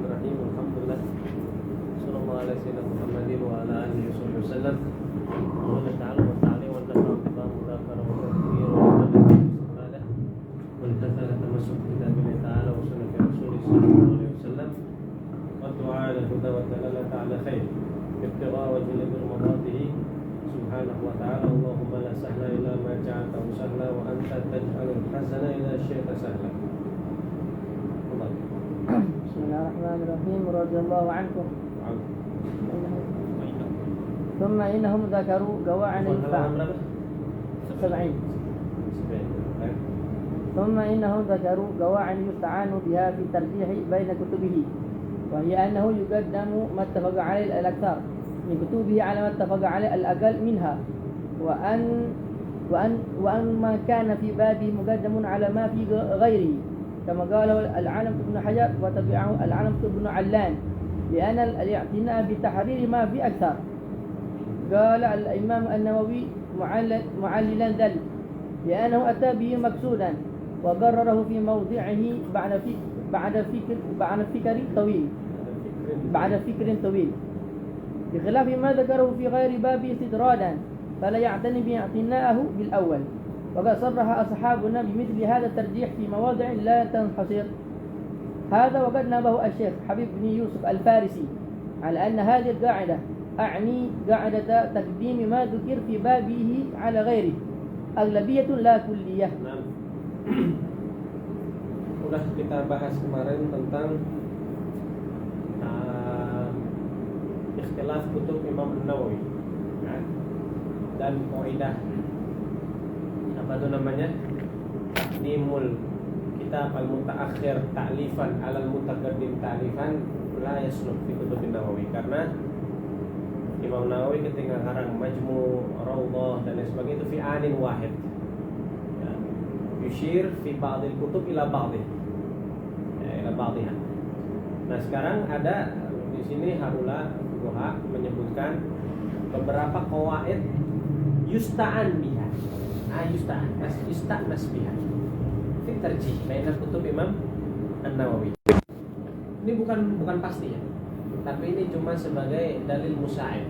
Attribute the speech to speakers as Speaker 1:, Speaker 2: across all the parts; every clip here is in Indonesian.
Speaker 1: Bismillahirrahmanirrahim. Alhamdulillah. Sallallahu alaihi wasallam Muhammadin wa ala alihi wasallam. Wa ta'ala wa ta'ala wa ta'ala mudakara wa tafsir wa ta'ala wal hasana tamassuk bi kitabillahi ta'ala wa sunnati rasulih sallallahu alaihi wasallam wa du'a al-huda wa ta'ala ta'ala khair ibtigha wajhi maradihi subhanahu wa ta'ala. Allahumma la sahla illa ma ja'altahu sahla wa anta taj'alul hazana ila syi'ta sahla.
Speaker 2: Bismillahirrahmanirrahim. Radhiyallahu ankum. Thumma innahum dzakaru qawa'an al-fa' 70. Thumma innahum dzakaru qawa'an yusta'anu biha fi tarjih baina kutubihi wa hiya annahu yuqaddamu ma ittafaqa 'alayhi al-akthar min kutubihi 'ala ma ittafaqa 'alayhi al-aqall minha wa an ma kana fi babi muqaddamun 'ala ma fi ghayrihi كما قال العالم ابن حجر وتبعه العالم ابن علان لأن الاعتناء بتحرير ما في أكثر. قال الإمام النووي معللا ذلك لأنه أتى به مقصودا وقرره في موضعه بعد فكر طويل بخلاف ما ذكره في غير باب استدرادا فلا يعتني باعتناءه بالأول. وقد صرح أصحابنا بمثل هذا الترجيح في مواضع لا تنحصر. هذا وقد نبه الشيخ حبيب بن يوسف الفارسي على أن هذه القاعدة أعني قاعدة تقديم ما ذكر في بابه على غيره أغلبية لا كلية.
Speaker 1: Udah kita bahas kemarin tentang ikhtilaf kutub Imam Nawawi dan kaidah apa itu namanya, takdimul kitab al-mutaakhir ta'lifan alal mutaqaddim ta'lifan la yasluk fi kutub Nawawi. Karena Imam Nawawi ketika ngarang Majmu', Raudhah dan lain sebagainya itu fi anin wahid ya, yushir fi ba'dil kutub ila ba'dih ya, ila ba'diha. Nah sekarang ada di sini Harula Fuqaha menyebutkan beberapa qawaid yusta'an biha. Yusta'nas biha fi tarjih baina kutub Imam An-Nawawi. Ini bukan pasti ya, tapi ini cuma sebagai dalil musa'id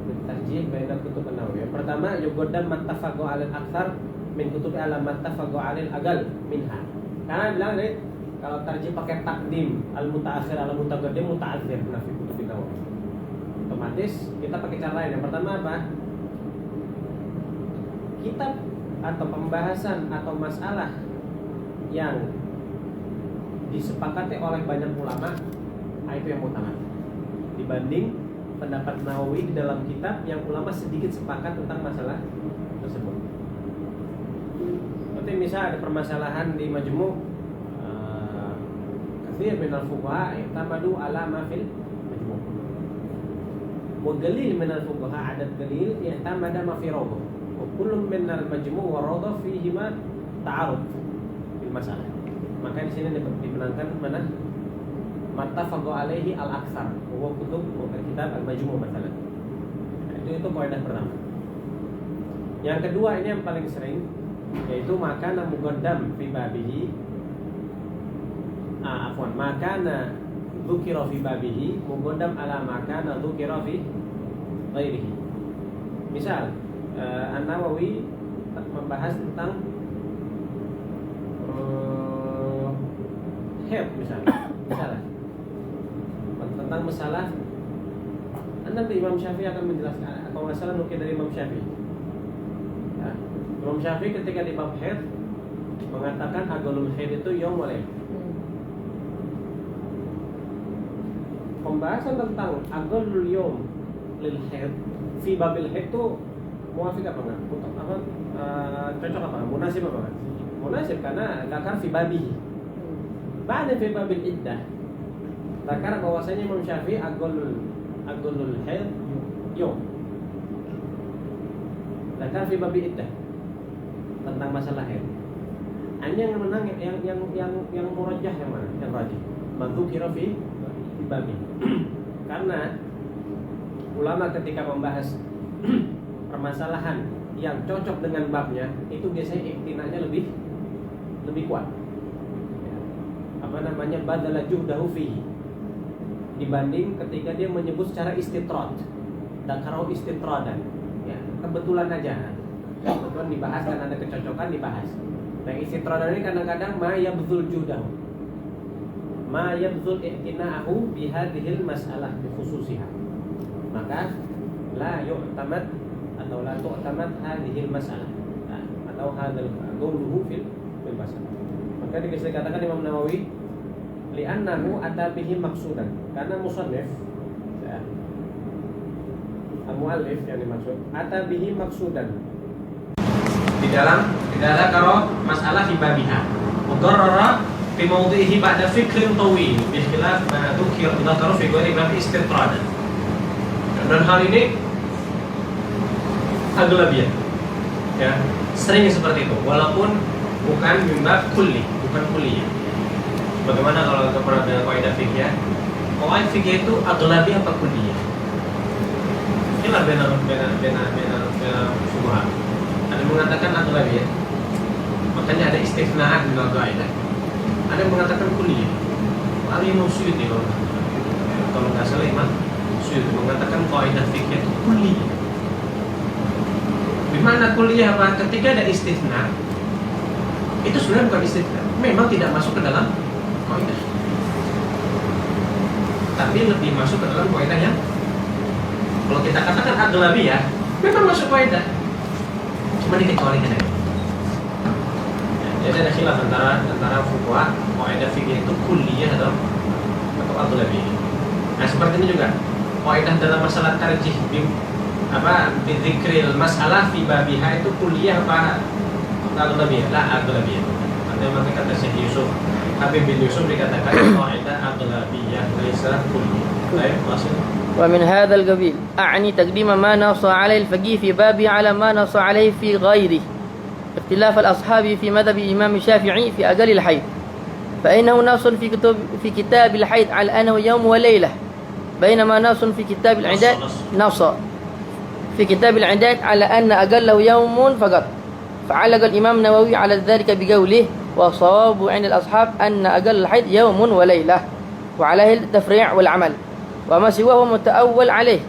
Speaker 1: fi tarjih baina kutub An-Nawawi. Yang pertama, yuqaddam mattafaqu 'alal aktsar min kutub ala mattafaqu 'alal aqall minha. Karena bilang nih kalau tarjih pakai takdim al-mutaakhir ala mutaqaddim muta'azzir fi kutub An-Nawawi. Otomatis kita pakai cara lain. Yang pertama apa? Kitab atau pembahasan atau masalah yang disepakati oleh banyak ulama, itu yang utama dibanding pendapat Nawawi di dalam kitab yang ulama sedikit sepakat tentang masalah tersebut. Seperti misal ada permasalahan di Majmu', katsir minal fuqaha i'tamadu ala ma fil Majmu', wa qalil minal fuqaha adat qalil i'tamada ma fi Rawdah. Kullu minal Majmu' wa Rawdah fihima ta'arud fil masalah. Maka di sini dimenangkan mana mattafaqu alaihi al-aktsar wa kutub kitab al-Majmu' masalah. Itu kaidah pertama. Yang kedua ini yang paling sering, yaitu makana muqaddam fi babihi makana dzukira fi babihi muqaddam ala makana dzukira fi ghairihi. Misal An-Nawawi membahas tentang haid misalnya tentang masalah, nanti Imam Syafi'i akan menjelaskan atau masalah nukil dari Imam Syafi'i ya. Imam Syafi'i ketika di bab haid mengatakan agolul haid itu yaum wal lail. Pembahasan tentang agolul yaum lil haid fi babil haid itu muafiq apa enggak? Cocok apa? Munasib apa enggak? Munasib karena zakar fi babihi. Ba'da fi babil iddah. Zakar bahwasanya Imam Syafi'i agolul haid yom. Zakar fi babil iddah tentang masalah haid. Hanya yang menang yang murajjah yang mana? Yang rajih. Madzukira fi babi. Karena ulama ketika membahas permasalahan yang cocok dengan babnya itu biasanya iktinanya lebih kuat. Badala juhdahu fihi. dibanding ketika dia menyebut secara istitrad. Dzakarahu istitradan. Ya, kebetulan aja. Kebetulan dibahas karena ada kecocokan dibahas. Nah, istitradan ini kadang-kadang ma yabdzul judahu. Ma yabdzul i'tina'ahu bihadhil mas'alah bikhususiha. Maka la yu'tamad atau la tu'tamad hadhil mas'alah. Nah, atau hadzal qawluhu fil masalah. Maka dikatakan Imam Nawawi li'annahu ata bihi maqsudan. Karena musannif ya, al-muallif yang dimaksud ata bihi maqsudan. Tidak ada kalau masalah hibabiha mudarrara fi mawdhihi ba'da fikrin tawil bi khilaf ma dzukira dzakara fi ghairi bab istitrad. Dan hal ini aglabiyah ya, sering seperti itu walaupun bukan mimbab kulli, bukan kulliyah. Bagaimana kalau kita pernah dengan kaidah fikih ya? Kaidah fikih itu aglabiyah apa kulliyah? Inilah benar subhan. Ada yang mengatakan aglabiyah. Makanya ada istifnaan di dalam kaidah. Ada yang mengatakan kulliyah. Al-Imam Suyuti kalau nggak salah Imam Suyuti mengatakan kaidah fikih itu kulliyah. Di mana kulliyah apa? Ketika ada istifna, itu sebenarnya bukan istifna. Memang tidak masuk ke dalam kaidah. Tapi lebih masuk ke dalam kaidah yang kalau kita katakan aglabiyah, memang masuk kaidah. Cuma dikecualikan ya. Jadi ada khilaf antara fuqaha kaidah fikih itu kulliyah atau aglabiyah. Nah, seperti ini juga. Kaidah dalam masalah tarjih bidzikril masalah fi babiha itu kulliyah apa aglabiyah? La aglabiyah. Ada yang kata Syekh Yusuf Habib bin Yusuf dikatakan kaidah aglabiyah laisa kulliyah. Baik, maksud
Speaker 2: ومن هذا القبيل أعني تقديم ما نص عليه الفقيه في بابه على ما نص عليه في غيره اختلاف الأصحاب في مذهب الإمام الشافعي في أقل الحيض فإنه نص في كتاب الحيض على أنه يوم وليلة بينما نص في كتاب العداد نص في كتاب العداد على أن أقله يوم فقط فعلق الإمام النووي على ذلك بقوله وصواب عند الأصحاب أن أقل الحيض يوم وليلة وعليه التفريع والعمل وما سواه متأول عليه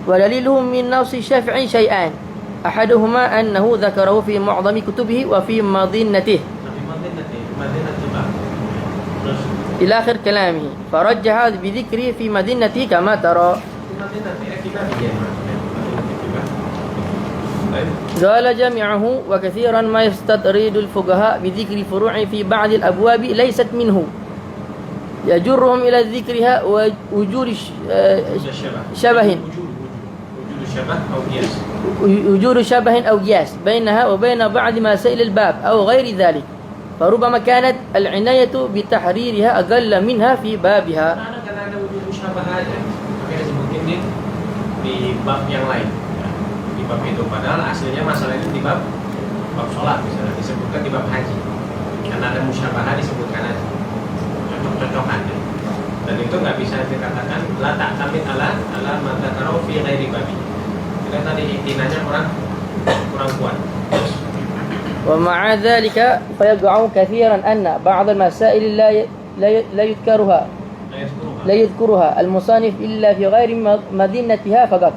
Speaker 2: ودليله من نص الشافعي شيئان أحدهما أنه ذكره في معظم كتبه وفي مظنته إلى آخر كلامه فرجح بذكره في مظنته كما ترى قال جميعه وكثيرا ما يستطرد الفقهاء بذكر فروع في بعض الأبواب ليست منه يجرهم إلى ذكرها وجود شبه وجود شبه أو قياس بينها وبين بعض مسائل الباب أو غير ذلك فربما كانت العناية بتحريرها أقل منها في بابها.
Speaker 1: Karena ada wujud musyabah aja, makanya disebutin di bab yang lain, di bab itu. Padahal aslinya masalah ini di bab sholat misalnya disebutkan di bab haji, karena ada musyabah disebutkan aja. Cocok-cocokan dan itu nggak bisa dikatakan la ta'tamid ala mata karo fi ghairi babi. Karena tadi intinya kurang kuat.
Speaker 2: ومع ذلك فيقع كثيرا أن بعض المسائل لا يذكرها المصنف إلا في غير مدينتها فقط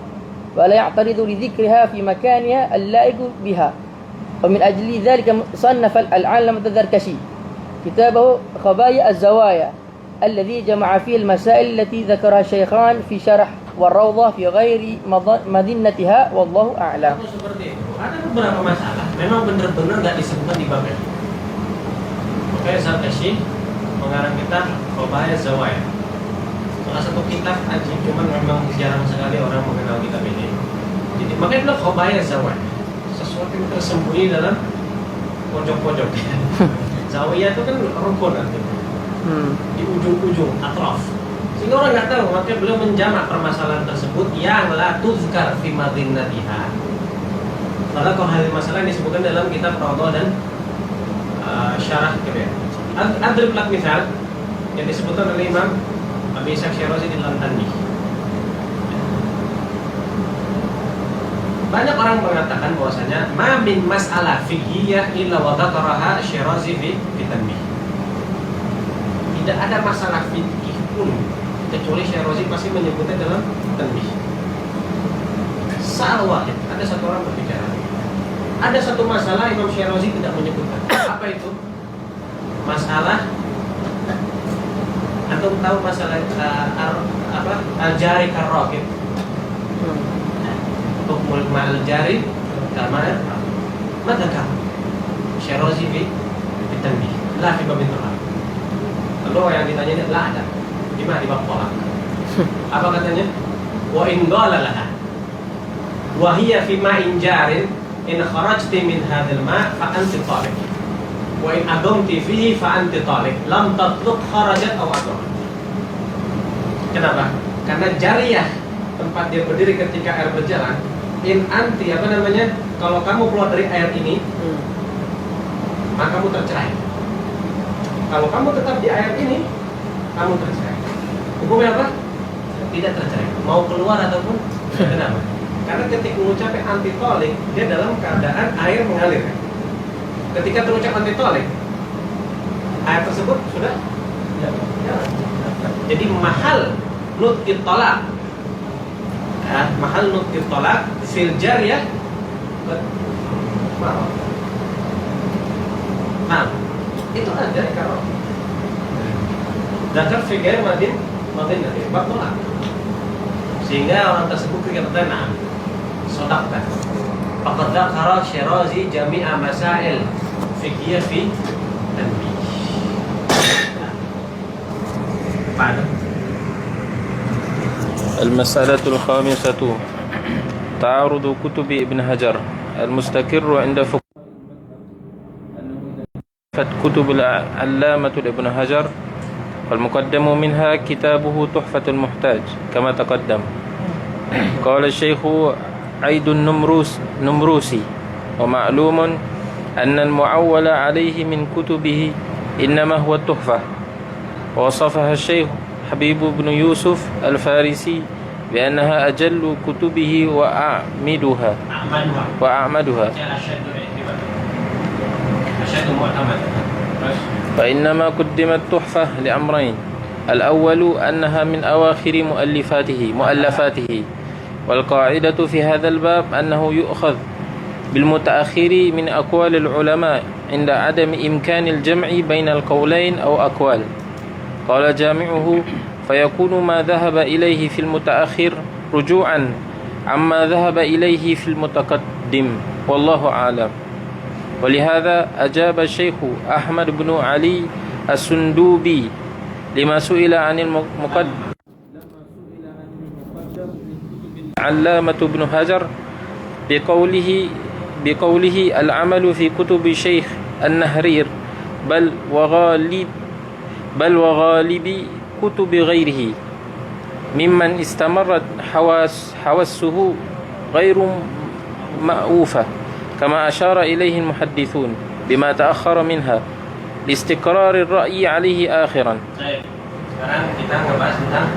Speaker 2: ولا يعترض لذكرها في مكانها اللائق بها ومن أجل ذلك صنف العلامة الزركشي كتابه خبايا الزوايا الذي جمع فيه المسائل التي ذكرها الشيخان في شرح والروضة في غير مدينتها والله أعلم.
Speaker 1: Seperti itu. Ada beberapa masalah memang benar-benar nggak disebutkan di bab ini. Makanya Zarkashi mengarang kitab Khobaya Zawaya. Salah satu kitab aji, cuman memang jarang sekali orang mengenal kitab ini. Jadi makanya bilang Khobaya Zawaya. Sesuatu yang tersembunyi dalam pojok-pojok. Zawiyah itu kan rukun artinya. Di ujung-ujung atraf. Sehingga orang nggak tahu, makanya beliau menjamak permasalahan tersebut yang la tuzkar fi madinatiha. Maka kalau hal masalah yang disebutkan dalam kitab Rawdah dan Syarah Kabir. Adrib lak misal yang disebutkan oleh Imam Abi Ishaq Syirazi di dalam Tanbih. Banyak orang mengatakan bahwasanya ma min mas'alah fiqhiyah illa wa dzakaraha Syirazi fi Tanbih. Tidak ada masalah fikih pun, kecuali Syarazi pasti menyebutnya dalam tanbih. Salah wahid, ada satu orang berbicara. Ada satu masalah Imam Syarazi tidak menyebutkan. Apa itu? Masalah, antum tahu masalah al-jari karraqib. Hukmul ma'al jari karena mata kamu Syarazi fi tanbih, la fi babin talaq. Lalu yang ditanya ini adalah ada di mana di bab talak. Apa katanya? Wa in qala laha wa hiya fi ma'in jarin in kharajti min hadzal ma' fa anti taliq. Wa in adamti fihi fa anti taliq. Lam tatluq kharajat aw adrat. Kenapa? Karena jariyah, tempat dia berdiri ketika air berjalan. In anti apa namanya? Kalau kamu keluar dari air ini, maka kamu tercerai. Kalau kamu tetap di air ini, kamu tercerai. Hukumnya apa? Tidak tercerai. Mau keluar ataupun kenapa? Karena ketika mengucapkan anti tolik, dia dalam keadaan air mengalir. Ketika terucap anti tolik, air tersebut sudah jalan. Jadi mahal nutqit tolak, mahal nutqit tolak fil jariyah. Nah, itu ada kalau zakar fikir madin nanti bab tolak, sehingga orang tersebut berkata, nah, sodakkan. Faqad dzakara Syarazi jami'a masail fiqhiyah fi tanbih. Pada
Speaker 3: المسألة الخامسة تعارض كتب ابن حجر المستقر عند كتب العلامة ابن حجر، والمقدم منها كتابه تحفة المحتاج كما تقدم. قال الشيخ عيد النمروسي: ومعلوم أن المعول عليه من كتبه إنما هو التحفة. ووصفها الشيخ حبيب بن يوسف الفارسي بأنها أجل كتبه وأعمدها فإنما قدمت تحفة لأمرين: الأول أنها من أواخر مؤلفاته، والقاعدة في هذا الباب أنه يؤخذ بالمتأخر من أقوال العلماء عند عدم إمكان الجمع بين القولين أو أقوال. قال جامعه: فيكون ما ذهب إليه في المتأخر رجوعا عما ذهب إليه في المتقدم، والله أعلم. ولهذا أجاب الشيخ أحمد بن علي السندوبي لما سئل عن المقدم علامة بن حجر بقوله العمل في كتب شيخ النهرير بل وغالب كتب غيره ممن استمرت حواسه غير مأوفة، كما أشار إليه المحدثون بما تأخر منها لاستقرار الرأي عليه آخرا.
Speaker 1: Sekarang kita ngebahas tentang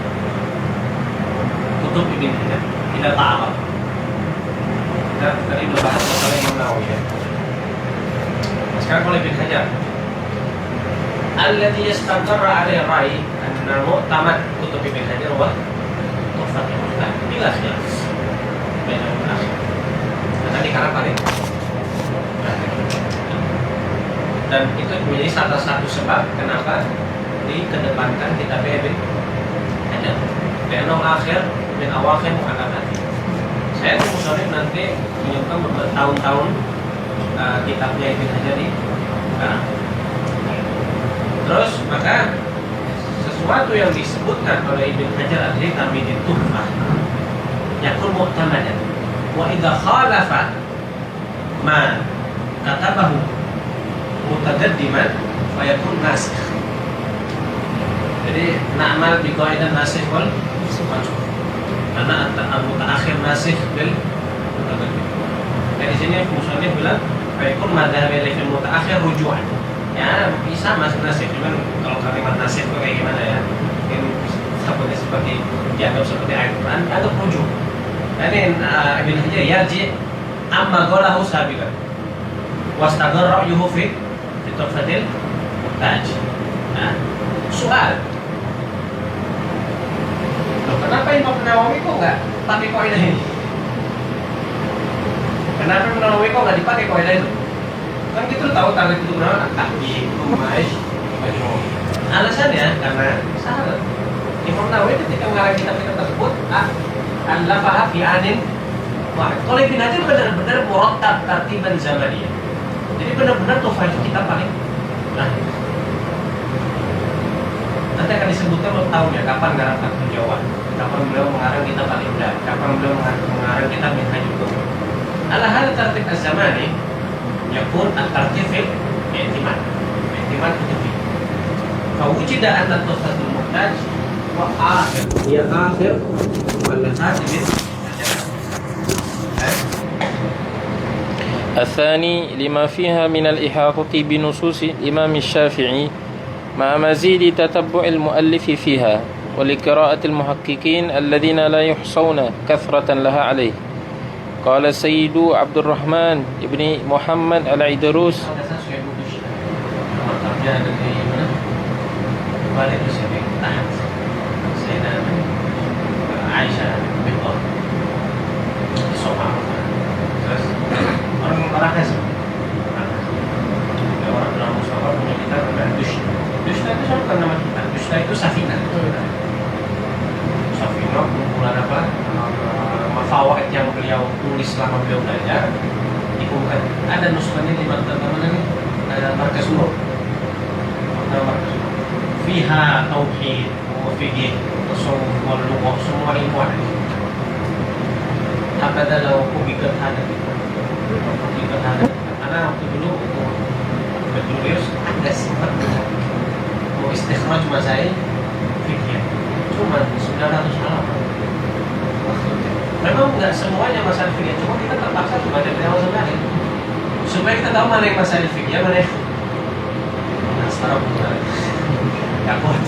Speaker 1: kutub Ibn Hajar. Kita ta'aruf. Kita tadi udah bahas masalah Imam Nawawi ya. Sekarang kalau Ibn Hajar, alladhi yastaqarra alaihi ra'i anna mu'tamad kutub Ibn Hajar wa tuhfatul muhtaj bila khilaf bainal mutaakhir. Tadi karena paling dan itu menjadi salah satu sebab kenapa dikedepankan kitab Ibn Hajar. Karena akhir min awakhir mu'allafat. Saya tuh musonif nanti menyukai bertahun-tahun kitabnya Ibn Hajar di sekarang. Terus maka sesuatu yang disebutkan oleh Ibn Hajar adalah tamidin tuhfah yakun mu'tamadan wa idza khalafa ma katabahu mutaqaddiman fa yakun nasikh. Jadi na'mal bi qaidah nasikh wal mansukh. Karena al-mutaakhir nasikh bil mutaqaddim. Dari sini musannif bilang fa yakun madhhab ilal mutaakhir ruju'an. Ya bisa masuk nasib, cuman kalau kalimat nasib itu kayak gimana ya? Mungkin seperti dianggap seperti ayat Quran, dianggap rujuk. Nah ini Ibn Hajar yarji amma qalahu sabiqan wastaqarra ra'yuhu fi tuhfatil muhtaj. Nah, soal Nawawi kok nggak pakai kaidah ini? Kenapa Imam Nawawi kok nggak dipakai kaidah itu? Kan kita tahu tarikh itu berapa? Tahqiq, Rumaish, Majmu'. Alasannya karena salah. Imam Nawawi ketika mengarang kitab-kitab tersebut, al-lafaha fi anin wahid. Kalau Ibn Hajar benar-benar murattab tartiban zamaniyah. Jadi benar-benar Tuhfah itu kitab paling lahir. Nanti akan disebutkan tahunnya, kapan ngarang Fathul Jawad, kapan beliau mengarang kitab Al-Imdad, kapan beliau mengarang kitab Minhajul Qasid. Ala hal tartib az-zamani yakun at-tartib fil i'timad kutubi. Fawujida anna Tuhfatul Muhtaj wa akhir, hiya akhir mu'allafat Ibn Hajar.
Speaker 3: الثاني لما فيها من الإحاطة بنصوص الإمام الشافعي مع مزيد تتبع المؤلف فيها ولقراءة المحققين الذين لا يحصون كثرة لها عليه. قال السيد عبد الرحمن بن محمد العيدروس
Speaker 1: orang-orang dalam Mustafa punya kitab namanya Dushna. Dushna itu sama bukan nama kita. Dushna itu Safina. Safina kumpulan apa? Mafawaid yang beliau tulis selama beliau belajar. Dikumpulkan. Ada nuskahnya di mana nih? Markas Nur. Markas Nur. Fiha tauhid, fiqih, tasawuf, wal lughah, semua ilmu ada. Hakada law kubikat hada. Karena waktu dulu Petrolius ada sempat mau istikhraj masail fikih cuma 900 halaman. Memang nggak semuanya masalah fikih, cuma kita terpaksa coba dari awal sampai akhir supaya kita tahu mana yang masalah fikih, mana yang setara putar. Nggak kuat,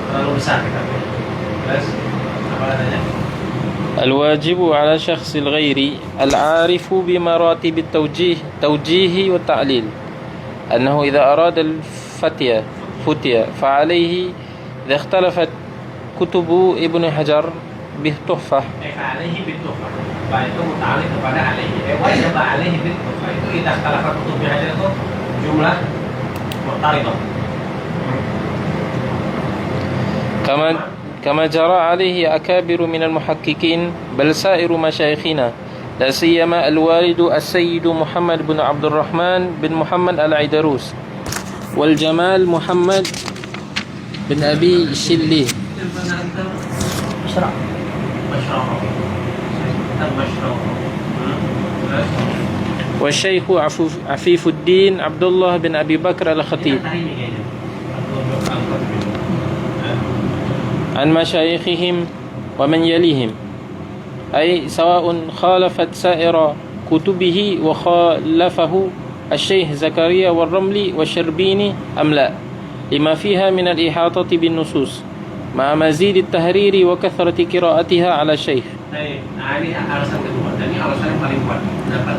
Speaker 1: terlalu besar kita. Terus apa katanya?
Speaker 3: الواجب على شخص الغير العارف بمراتب توجيه والتعليل أنه إذا أراد فتية فعليه إذا اختلفت كتب ابن حجر بالتحفة
Speaker 1: فعليه بالتحفة فإنه متعلق kepada عليه وجب عليه بالتحفة itu إذا اختلفت كتب ابن حجر itu jumlah معترضة
Speaker 3: كما جرى عليه أكابر من المحققين بل سائر مشايخنا لا سيما الوالد السيد محمد بن عبد الرحمن بن محمد العيدروس والجمال محمد بن أبي شلي والشيخ عفيف الدين عبد الله بن أبي بكر الخطيب عن مشايخهم ومن يليهم أي سواء خالفت سائر كتبه وخالفه الشيخ زكريا والرملي والشربيني أم لا لما فيها من الإحاطة بالنصوص مع مزيد التحرير وكثرة قراءتها على الشيخ.
Speaker 1: Ini alasan kedua, dan ini alasan yang paling kuat. Dapat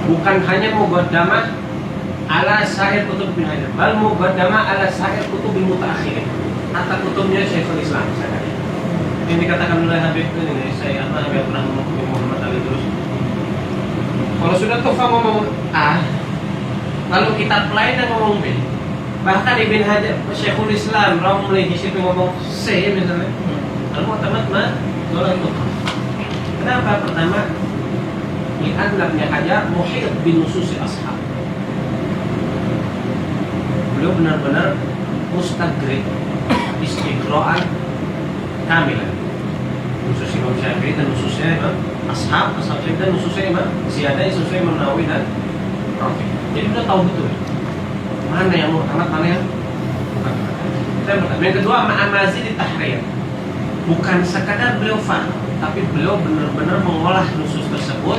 Speaker 1: bukan hanya muqaddamah ala sahih kutub bin Hajar, bal muqaddamah ala sahih kutub bin mutaakhirin. Hatta kutubnya Syekhul Islam misalkan. Ini dikatakan oleh Habib ini, saya Habib pernah ngomong Muhammad Ali terus. Kalau sudah Tuhfah ngomong A, lalu kitab lain yang ngomong B. Bahkan Ibn Hajar, Syekhul Islam, Ramli di situ ngomong C misalnya. Lalu otomatis nolak itu. Kenapa? Pertama, lihat Ibn Hajar muhit bin nususi ashab. Beliau benar-benar mustagrik istiqra'an kamilan. Nusus Imam Syafi'i dan nususnya Imam Ashab Syafi'i dan nususnya Imam Ziyadah, nususnya Imam Nawawi dan Rafi. Jadi udah tahu betul mana yang muhtamat, mana yang bukan. Yang kedua, ma'amazi di tahrir. Bukan sekadar beliau faham, tapi beliau benar-benar mengolah nusus tersebut,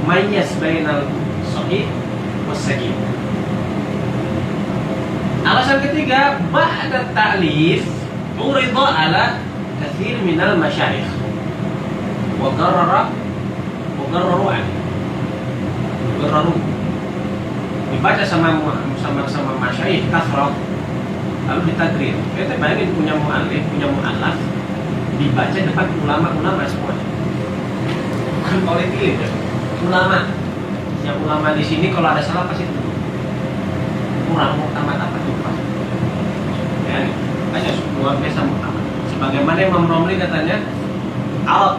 Speaker 1: mayas bainal sahih was saqim. Alasan ketiga, ba'da ta'lif urida ala kathir minal masyayikh wa garraru dibaca sama masyayikh kasrah, lalu ditadrir. Kita bayangin punya mu'alif, punya mu'alaf, dibaca depan ulama-ulama semuanya. Bukan oleh pilih ya. Ulama. Yang ulama di sini kalau ada salah pasti kurang muktamad apa lupa. Ya, hanya luar biasa muktamad. Sebagaimana Imam Romli katanya, al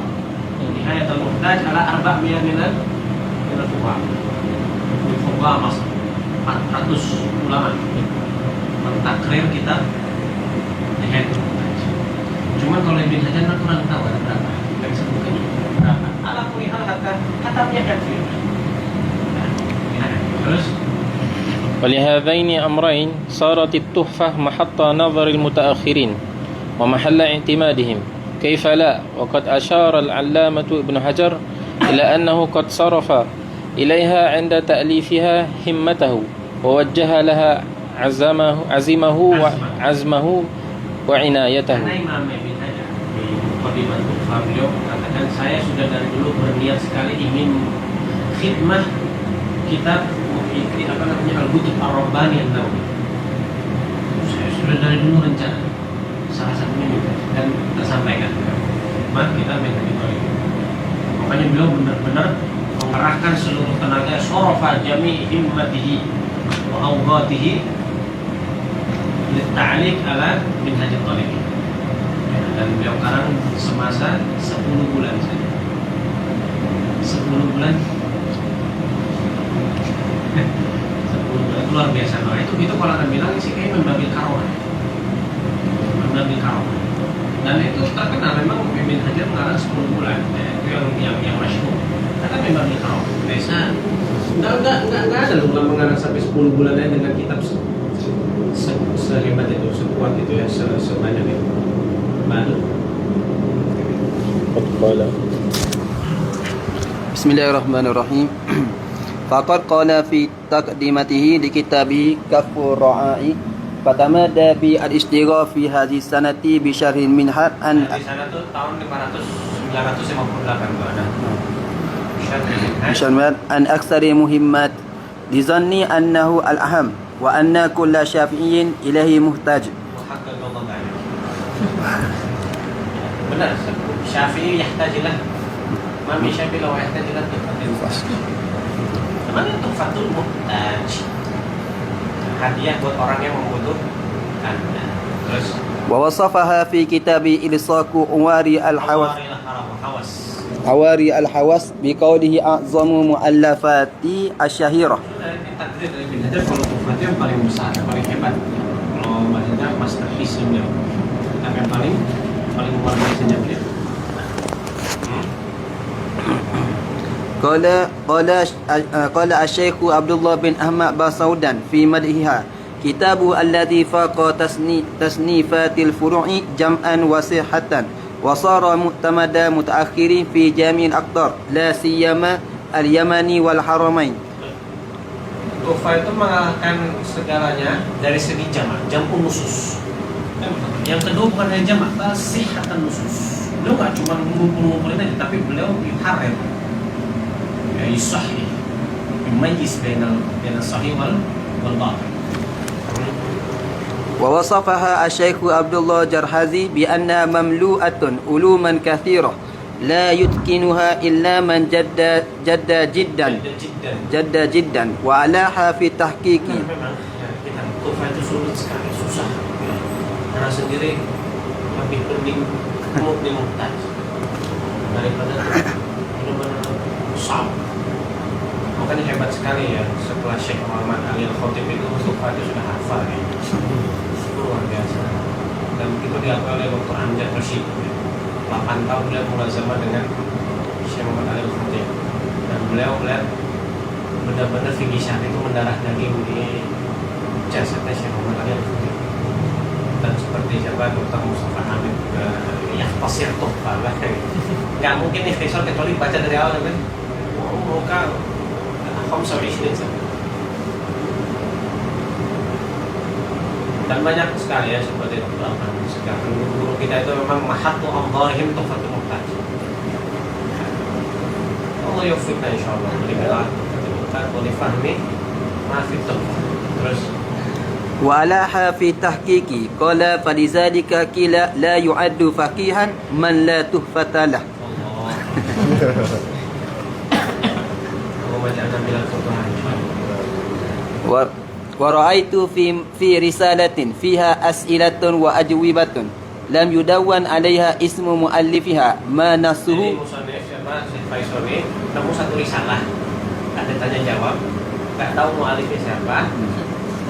Speaker 1: nihayatul muhtaj ala arba' mi'atin min al-fuqaha. Fuqaha mas 400 ulama mentakrir kita nihayatul muhtaj. Cuman kalau Ibn Hajar kan kurang tahu ada berapa. Enggak bisa bukan berapa. Ala kulli hal katamnya kafir. Terus
Speaker 3: ولهذين أمرين صارت التحفة محط نظر المتأخرين ومحل اعتمادهم كيف لا وقد أشار العلامة ابن حجر إلى أنه قد صرف إليها عند تأليفها همته ووجه لها عزمه وعنايته.
Speaker 1: Karena Imam Ibn Hajar di Muqaddimah Tuhfah beliau mengatakan saya sudah dari dulu berniat sekali ingin khidmah kitab Al-Butut Ar-Rabbani An-Nawawi. Saya sudah dari dulu rencana salah satunya juga dan tersampaikan. Mak kita minta ditolong. Makanya beliau benar-benar mengerahkan seluruh tenaga sorofa jami himmatihi wa awqatihi litta'liq ala minhajit thalibin. Dan beliau karang semasa 10 bulan saja. 10 bulan 10 bulan luar biasa. Nah itu kalau akan bilang sih kayak membabil karoah. Membabil karoah. Dan itu terkenal memang Ibn Hajar mengarang 10 bulan. Itu yang masyhur. Karena membabil karoah. Biasa enggak ada loh mengarang sampai 10 bulan aja dengan kitab sehebat itu, sekuat itu ya, sebanyak itu. Baru.
Speaker 2: Bismillahirrahmanirrahim. Faqad qala fi taqdimatihi li kitabihi Kafur Ra'i fatamada bi al-ishtighal fi hadhihi sanati bi syarhin minhat an
Speaker 1: di sana tuh tahun 958 tuh ada.
Speaker 2: Syarhin an aktsari muhimmat li zanni annahu al-aham wa anna kulla syafi'in ilahi muhtaj.
Speaker 1: Benar, Syafi'i yahtajilah. Mami Syafi'i law yahtajilah tuhfatul. Memang itu tuhfatul muhtaj. Hadiah buat orang yang membutuhkan. Terus
Speaker 2: Wa wasafaha fi kitabi Ilsaqu Awari al-Hawas Awari al-Hawas bi qawlihi a'zamu mu'allafati asy-syahirah.
Speaker 1: takdir dari Ibn Hajar kalau tuhfat yang paling besar, paling hebat. Kalau bahasanya masterpiece beliau. Tapi yang paling luar biasa beliau.
Speaker 2: Qala Asy-Syaikh Abdullah bin Ahmad Basaudan fi madhiha kitabu alladhi faqa tasnifatil furu'i jam'an wa sihhatan wa sara mu'tamada mutaakhirin fi jami'il aqtar la siyama al-Yamani wal Haramain.
Speaker 1: Tuhfah itu mengalahkan segalanya dari segi jamak, jam'un nusus. Yang kedua bukan hanya jamak, sihhatan nusus. Beliau nggak cuma ngumpulin aja, tapi beliau diharap sahih, yumayyiz baina sahih wal batil.
Speaker 2: Wa wasafaha Asy-Syaikh Abdullah Jarhazi bi anna mamlu'atun uluman katsirah la yutqinuha illa man jadda jiddan wa alaha fi tahqiqi.
Speaker 1: Memang Tuhfah itu sulit sekali, susah. Karena sendiri lebih penting muhtaj daripada benar-benar sam. Makanya hebat sekali ya, setelah Syekh Muhammad Ali Al-Khatib itu Tuhfah itu sudah hafal ya. Luar biasa. Dan itu diakui oleh Dr. Amjad Rashid. 8 tahun beliau mulazamah dengan Syekh Muhammad Ali Al-Khatib. Dan beliau melihat benar-benar fikih Syafi'i itu mendarah daging di jasadnya Syekh Muhammad Ali Al-Khatib. Dan seperti siapa Dr. Mustafa Hamid ya pasir Tuhfah lah. Gak mungkin nih Faisal kecuali baca dari awal kan. Muka 25 dan banyak sekali ya seperti Dr. Ahmad. Sekarang guru kita itu memang mahattu amdharihim tuhfatul muhtaj. Allah yufiqna insyaallah. Berikanlah kita boleh fahmi ma fi tuhfah. Terus
Speaker 4: وألاح في تحقيقي قال فلذلك قيل لا يعد فقيها من لا تحفة له. ورأيت في رسالة فيها أسئلة وأجوبة لم يدون عليها اسم مؤلفها ما نصه.
Speaker 1: Jadi musonef siapa Syekh Faisal ini nemu satu risalah, ada tanya jawab, nggak tahu mualifnya siapa.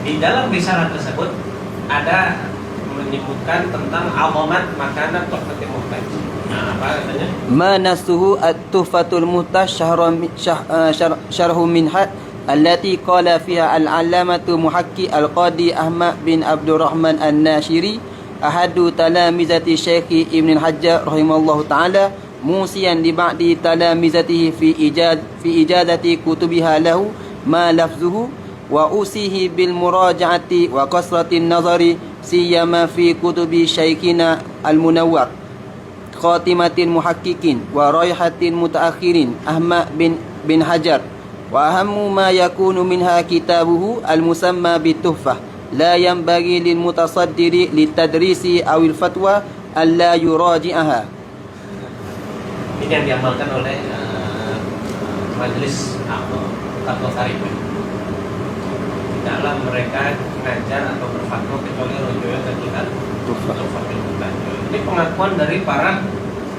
Speaker 1: Di dalam risalah tersebut ada menyebutkan tentang azamat makanan tuhfatul muhtaj. Nah, apa katanya?
Speaker 4: ما نصه التحفة المحتاج شرح منها التي قال فيها العلامة محقق القاضي أحمد بن عبد الرحمن الناشري أحد تلامذة الشيخ ابن الحجر رحمه الله تعالى موصيا لبعض تلامذته في إجازة كتبها له ما لفظه وأوصيه بالمراجعة وكثرة النظر سيما في كتب شيخنا المنور خاتمة المحققين ورائحة المتأخرين أحمد بن حجر وأهم ما يكون منها كتابه المسمى بالتحفة لا ينبغي للمتصدر للتدريس أو الفتوى ألا يراجعها.
Speaker 1: Ini yang diamalkan oleh majelis Fatwa Tarifah. Dalam mereka mengajar atau berfatwa kecuali rujukan ke kitab Tuhfatul Muhtaj. Ini pengakuan dari para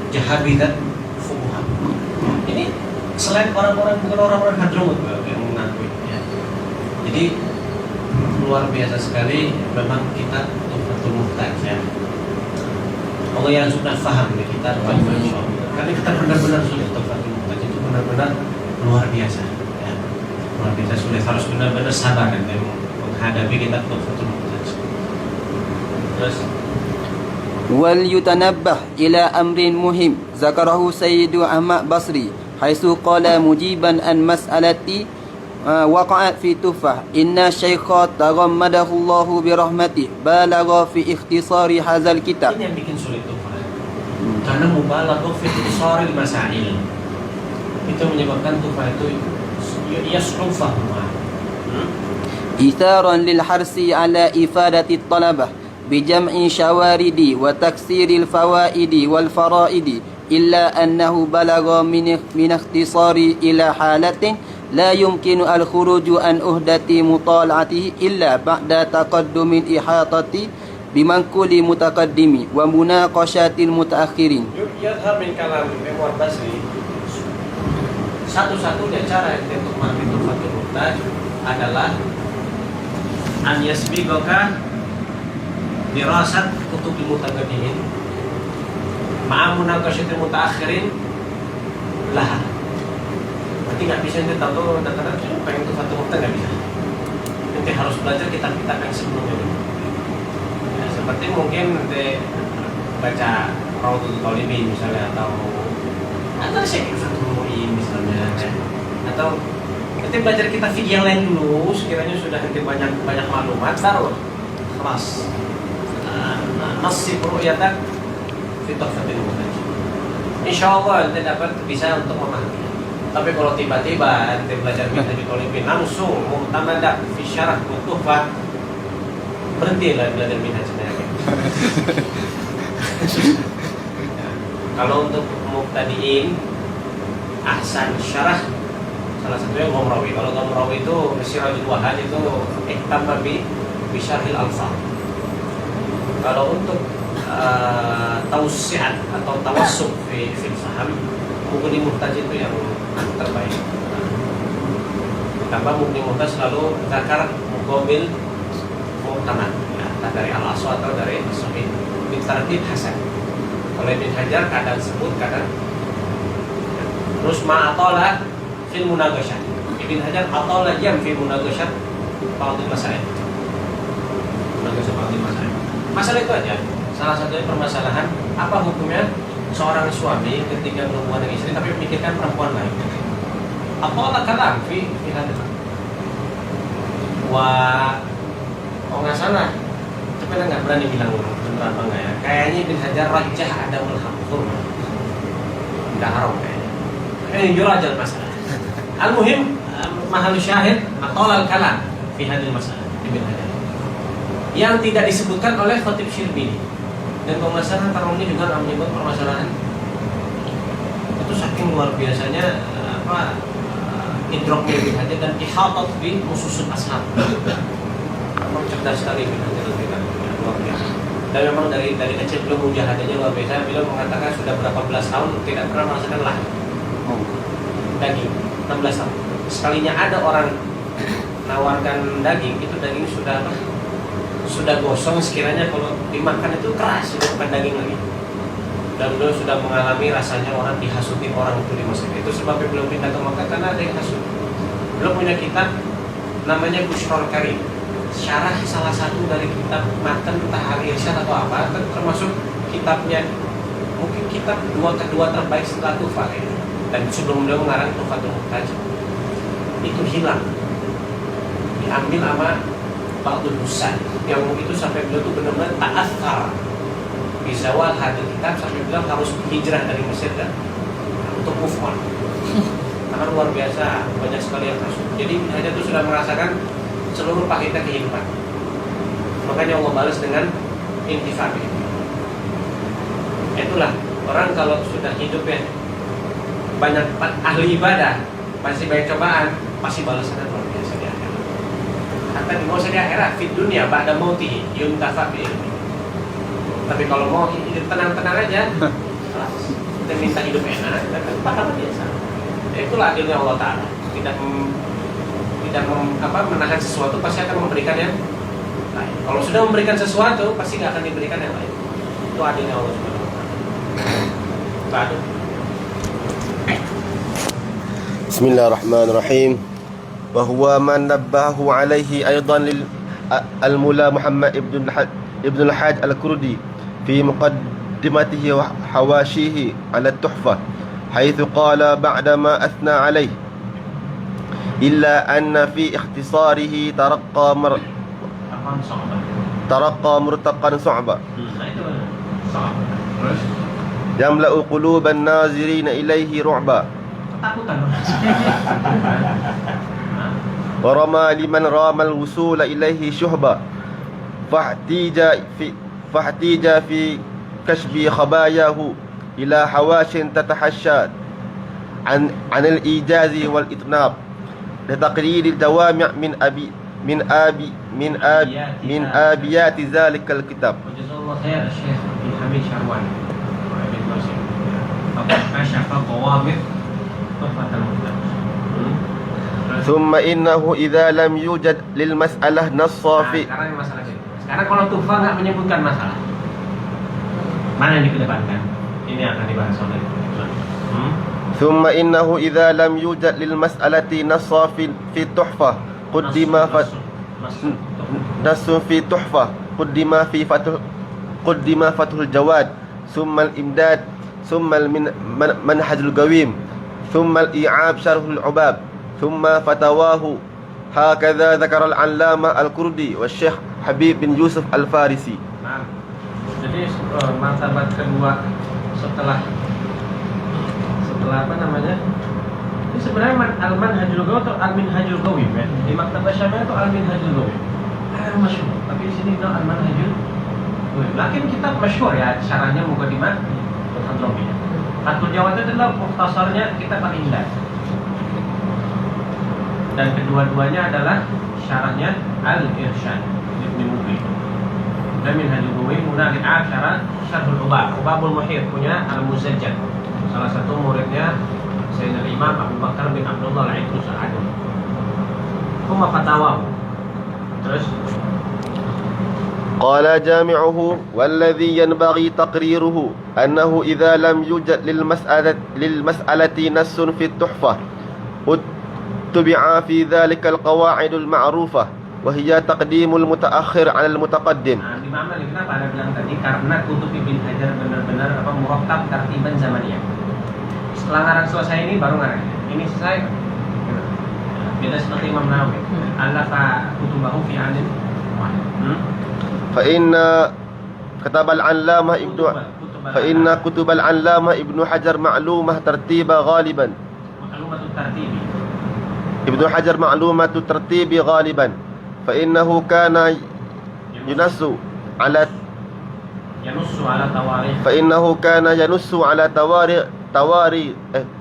Speaker 1: jahabidat fuqaha. Ini selain orang-orang, bukan orang-orang Hadramut yang mengakui ya. Jadi luar biasa sekali memang kita Tuhfatul Muhtaj ya. Allah yang sudah paham nih kita karena kita benar-benar sulit. Tuhfatul Muhtaj itu benar-benar luar biasa ya. Luar biasa sulit, harus benar-benar sabar kan menghadapi kita Tuhfatul Muhtaj. Terus
Speaker 4: وليتنبه إلى أمر مهم ذكره سيد أحمد بصري حيث قال مجيبا عن مسألة وقعت في تحفة إن الشيخ تغمده الله برحمته بالغ في اختصار هذا الكتاب.
Speaker 1: Ini yang bikin sulit Tuhfah karena mubalagh fi ikhtisar al-masail itu menyebabkan Tuhfah itu yas'ub fahmuha.
Speaker 4: إثارا للحرص على إفادة الطلبة بجمع شوارد وتكسير الفوائد والفرائد إلا أنه بلغ من اختصار إلى حالة لا يمكن الخروج عن أهدة مطالعته إلا بعد تقدم الإحاطة بمنقول متقدم ومناقشات المتأخرين.
Speaker 1: Yadhhar min kalam Imam Basri, satu-satunya cara untuk mengerti Tuhfatul Muhtaj adalah an yasbiqaka dirasat kutubil mutaqaddimin ma'a munaqashatil mutaakhirin laha. Berarti nggak bisa nanti tahu data-data pengen Tuhfatul Muhtaj nggak bisa. Nanti harus belajar kitab-kitab yang sebelumnya dulu. Ya, seperti mungkin nanti baca Rawdatul Talibin misalnya atau Syekh Fathul Mu'in misalnya ya. Atau nanti belajar kitab fikih yang lain dulu sekiranya sudah nanti banyak maklumat baru kelas nasib ru'yatak fi Tuhfatul Muhtaj. Insyaallah anda dapat bisa untuk memahami. Tapi kalau tiba-tiba anda belajar Minhajul Talibin langsung mu'tamadah fi syarah Tuhfah, berhentilah belajar Minhajnya. Kalau untuk mubtadi'in ahsan syarah salah satunya Ghamrawi. Kalau Ghamrawi itu Sirajul Wahhaj itu ihtamma bi syarhil alfaz. Kalau untuk tausi'at atau tawassuk fil faham, Mughni Muhtaj itu yang terbaik. Tambah Mughni Muhtaj selalu zakar muqabil mu'tamad ya, dari al-aswa atau dari as-sahih bitartib hasan. Oleh Ibn Hajar kadang sebut kadang terus ma'atola fil munaqasyah. Ibn Hajar atola jam fil munaqasyah ba'dul masail. Munaqasyah ba'dul masail. Masalah itu aja. Salah satunya permasalahan apa hukumnya seorang suami ketika berhubungan dengan istri tapi memikirkan perempuan lain. Atola kalam fi hadis. Wah, nggak salah. Tapi nggak berani bilang benar apa enggak ya. Kayaknya Ibn Hajar rajah ada ulhamur. Nggak haram kayaknya. Ini jurajal masalah. Al-muhim mahal syahid atolal kalam fi hadil masalah Ibn Hajar. yang tidak disebutkan oleh Khatib Syirbi. Dan pemasaran Taroni juga nggak menyebut permasalahan itu, saking luar biasanya idroknya bin Hajar dan ihatat bi khususun ashab. Memang cerdas sekali bin Hajar luar biasa. Dan memang dari kecil beliau mujahadahnya luar biasa. Beliau mengatakan sudah berapa belas tahun tidak pernah merasakan lahir daging, 16 tahun. Sekalinya ada orang nawarkan daging, itu daging sudah gosong, sekiranya kalau dimakan itu keras, sudah bukan daging lagi. Dan beliau sudah mengalami rasanya orang dihasutin orang itu di Mesir. Itu sebabnya beliau pindah ke Makkah karena ada yang hasut. Beliau punya kitab namanya Bushrul Karim, syarah salah satu dari kitab matan entah Al-Irsyad atau apa, termasuk kitabnya mungkin kitab kedua terbaik setelah Tuhfah ya. Dan sebelum beliau mengarang Tuhfatul Muhtaj itu hilang, diambil sama Ba'dul Husain yang itu sampai beliau tuh benar-benar ta'athar bizawal hadil kitab, sampai beliau harus hijrah dari Mesir dan untuk move on karena luar biasa banyak sekali yang masuk. Jadi hanya itu sudah merasakan seluruh pahitnya kehidupan, makanya Allah balas dengan intifak. Itulah orang kalau sudah hidup ya banyak ahli ibadah, masih banyak cobaan, pasti balasannya luar biasa di akhirat. Hatta di masa di akhirat, fit dunia ba'da mautihi yuntafa bi ilmi. Tapi kalau mau hidup tenang-tenang aja, kelas. Kita minta hidup enak, dan pahala biasa. Itulah adilnya Allah Ta'ala. Tidak menahan sesuatu, pasti akan memberikan yang lain. Kalau sudah memberikan sesuatu, pasti nggak akan diberikan yang lain. Itu adilnya Allah Subhanahu Wa Ta'ala.
Speaker 5: Bismillahirrahmanirrahim. Bahwa man nabbahu alaihi aidan lil al-mula Muhammad ibn al-Hajj al-Kurdi fi muqaddimatihi wa hawashihi ala at-tuhfah haythu qala ba'da ma athna alayhi illa anna fi ikhtisarihi taraqqa murtaqan su'ba yamla'u quluban nazirina ilayhi ru'ba ورمى لمن رام الوصول إليه شهبا فاحتيج في كشف خباياه إلى حواش تتحشى عن الإيجاز والإطناب لتقرير الجوامع من آبيات ذلك الكتاب.
Speaker 1: وجزاه الله خير الشيخ عبد الحميد شرواني وابن مسلم فقد كشف ضوابط تحفة المهتم.
Speaker 5: ثم إنه إذا لم يوجد للمسألة نص في
Speaker 1: sekarang masalah ini. Sekarang kalau Tuhfah nggak menyebutkan masalah, mana yang dikedepankan? Ini akan dibahas oleh
Speaker 5: ثم إنه إذا لم يوجد للمسألة نص في التحفة نص في تحفة قدم فتح الجواد ثم الإمداد ثم المنهج القويم ثم الإعاب شرح العباب ثم فتواه هكذا ذكر العلامة الكردي والشيخ حبيب بن يوسف الفارسي.
Speaker 1: Nah, jadi martabat kedua setelah apa namanya? Ini sebenarnya al-manhajul qawi atau al-minhajul qawi ya. Di maktab Syafi'i itu al-minhajul qawi. Ada masyhur, tapi di sini itu al-manhajul qawi. Lakin kitab masyhur ya, syarahnya Muqaddimah Al-Hadrami. Fathul Jawad itu adalah mukhtasarnya kitab Al-Imdad. Dan kedua-duanya adalah syarahnya Al-Irsyad Ibn Muqri. Dan Minhajul Qawi Munaqid syarah Syarhul Ubabul Muhit punya Al-Muzajjad. Salah satu muridnya Sayyidina Imam Abu Bakar bin Abdullah Al-Idrus Al-Adun. Kuma fatawahu. Terus
Speaker 5: قال جامعه والذي ينبغي تقريره أنه إذا لم يوجد للمسألة نص في التحفة اتبع في ذلك القواعد المعروفة وهي تقديم المتأخر على المتقدم.
Speaker 1: Nah, di mana nih kenapa ada bilang tadi karena kutub Ibn Hajar benar-benar murattab tartiban zamaniyah. Setelah ngarang selesai ini baru ngarang. Ini selesai. Beda seperti Imam Nawawi. Allafa kutubahu fi anin wahid.
Speaker 5: فإن كتب العلامة ابن حجر معلومة ترتيب غالبا ابن حجر معلومة الترتيب غالبا فإنه كان ينص على
Speaker 1: ينص على تواريخ
Speaker 5: فإنه كان ينص على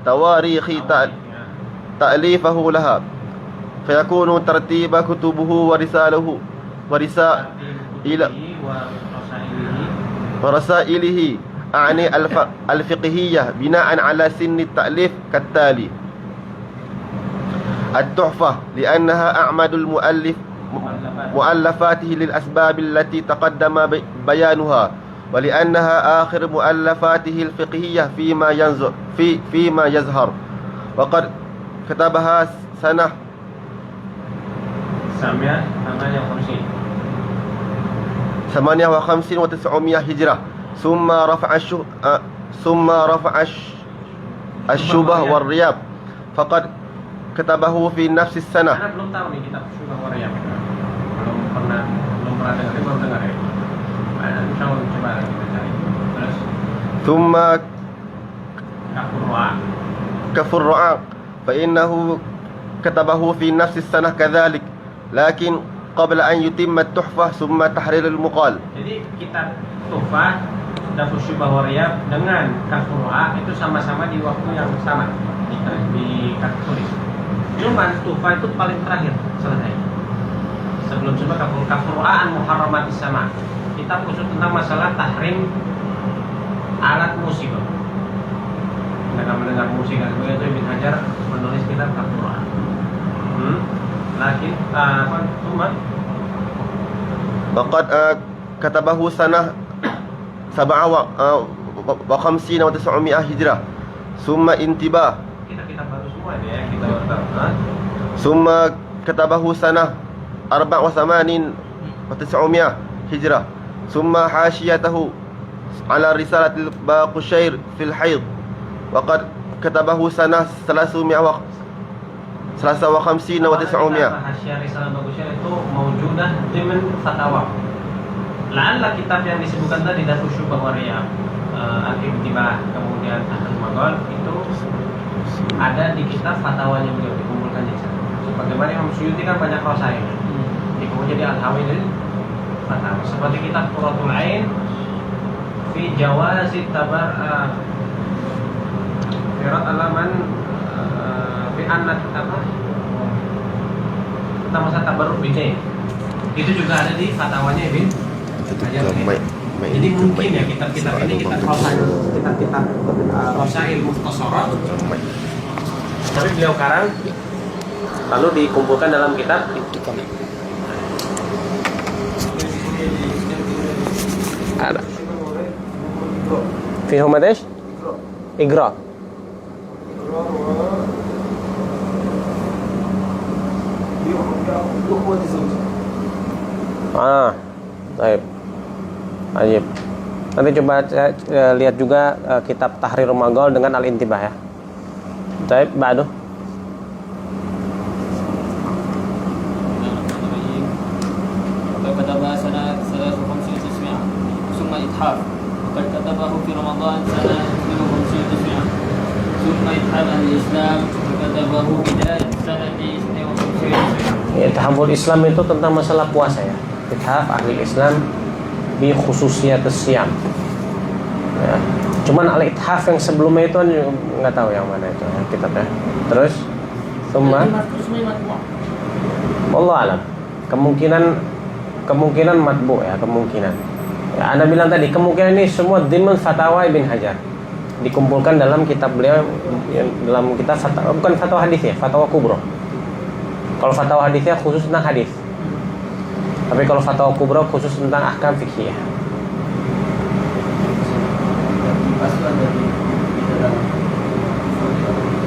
Speaker 5: تواريخ تأليفه لها فيكون ترتيب كتبه ورسائله أعني الفقهية بناء على سن التأليف كالتالي: التحفة لأنها أعمد المؤلف مؤلفاته للأسباب التي تقدم بيانها، ولأنها آخر مؤلفاته الفقهية فيما يظهر، وقد كتبها سنة 58 و900 هجرة، ثم رفع الشبه والرياب فقد كتبه في نفس السنة.
Speaker 1: Karena belum tahu nih kitab Syubah wa Riyab. Belum pernah dengar, baru dengar ya. Nah, insyaallah coba kita cari. Terus
Speaker 5: ثم
Speaker 1: Kafurwa.
Speaker 5: كف الرعاق فإنه كتبه في نفس السنة كذلك، لكن قبل أن يتم التحفة ثم تحرير المقال.
Speaker 1: Jadi kitab Tuhfah, Dafus Syubah wa Riyab dengan Kafurwa itu sama-sama di waktu yang sama di tulis. Cuman Tuhfah itu paling terakhir selesai. Sebelum Syubah Kafurwaan Muharramatis Sama. Kita khusus tentang masalah tahrim alat musik. Mendengar musik dan sebagainya itu Ibn Hajar menulis kitab Kafurwaan. Lakin cuma
Speaker 5: وقد كتبه سنة 57 و900 هجرة، ثم انتباه
Speaker 1: kita baru semua ini ya, kita baru.
Speaker 5: ثم كتبه سنة 84 و900 هجرة، ثم حاشيته على رسالة الباقشير في الحيض، وقد كتبه سنة 353 و900.
Speaker 1: Hasyah Risalah Bagusnya itu maujudah dimen fatwa. La'alla kitab yang disebutkan tadi Dafus Syubah wa Riyab, Al-Ibtibah, kemudian Tahril Maghal itu ada di kitab fatwanya beliau, dikumpulkan di sana. Sebagaimana Imam Suyuti kan banyak rasail. Dikumpul jadi Al-Hawil Fatwa. Seperti kitab Qurratul Ain fi Jawazi Tabar Firat Alaman fi Annat apa? Tentang masa tabarruk bid'ah. Itu juga ada di fatwanya Ibn Hajar. Jadi mungkin ya kitab-kitab ini kitab-kitab Rasail Mukhtasarat. Tapi beliau karang lalu dikumpulkan dalam kitab
Speaker 3: ada فيهم ايش؟ إجراء. Baik. Ajib. Nanti coba lihat juga kitab Tahrir Maghal dengan Al-Intibah ya. Baik, ba'du.
Speaker 6: كتبها سنة 53 ثم إتحاف، وقد كتبه في رمضان سنة 52 ثم إتحاف أهل الإسلام وكتبه بداية سنة 52.
Speaker 1: Ithaful Islam itu tentang masalah puasa ya. Ithaf ahli Islam bi khususiyatus siyam. Ya. Cuman al-ithaf yang sebelumnya itu nggak tahu yang mana itu ya, kitabnya. Terus Summa wallahu alam. Kemungkinan matbu ya, kemungkinan. Ya, Anda bilang tadi kemungkinan ini semua dimen fatwa Ibn Hajar. Dikumpulkan dalam kitab beliau, dalam kitab fatwa, bukan fatwa hadis ya, fatwa kubro. Kalau fatwa hadisnya khusus tentang hadis. Tapi kalau fatwa kubro khusus tentang ahkam fikih.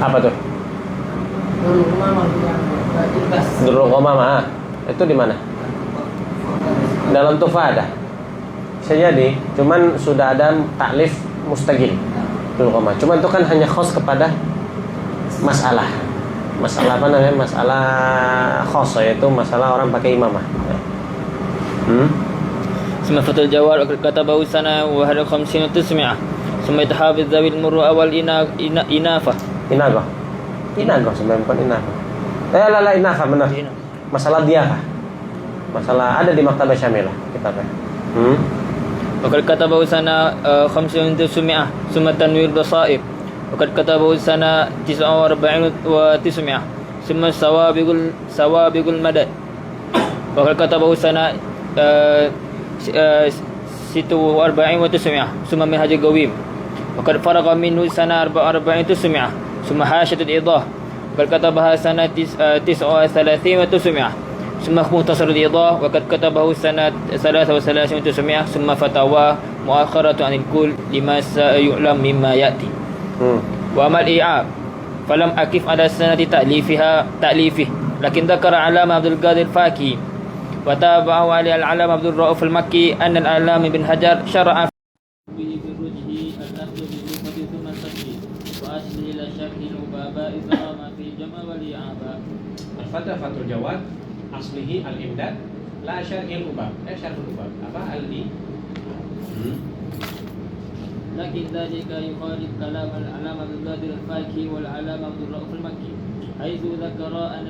Speaker 1: Apa tuh? Nurul Ghamamah. Itu di mana? Dalam Tuhfah ada. Bisa jadi, cuman sudah ada taklif mustaqil. Nurul Ghamamah. Cuman itu kan hanya khas kepada masalah apa namanya, masalah khas, yaitu masalah orang pakai imamah.
Speaker 6: ثم فتح الجوال كتبه سنة 51 900 ثم إتحاف ذوي المروءة والإنافة.
Speaker 1: Inagah sebenarnya bukan inafah. Inafah benar. Masalah diafah. Masalah ada di Maktabah Syamilah kitabnya.
Speaker 6: وقد كتبه سنة 500 ثم تنوير بصائر وقد كتبه سنة 49 و900 ثم سوابق المدد وقد كتبه سنة 46 و900 ثم منهج القويم وقد فرغ منه سنة 44 و900 ثم حاشية الإيضاح وقد كتبها سنة 39 و900 ثم مختصر الإيضاح وقد كتبه سنة 33 و900 ثم فتاوى مؤخرة عن الكل لما سيعلم مما يأتي. وأما الإيعاب فلم أقف على سنة تأليفه لكن ذكر علامة عبد القادر الفاكي وتابعه عليه العلامة عبد الرؤوف المكي أن العلامة بن حجر شرع به في الرجه الأخذ باللغة ثم التشريع وأصله إلى شرح الأباباء ظلام في الجمع والإعابة.
Speaker 1: Al-Fatah Fathul Jawad aslihi al-imdad la syar'il ubab. Syar'ul ubab. Apa al-di?
Speaker 6: لكن ذلك يخالف كلام العلامة عبد القادر الفاكي والعلامة عبد الرؤوف المكي حيث ذكر أن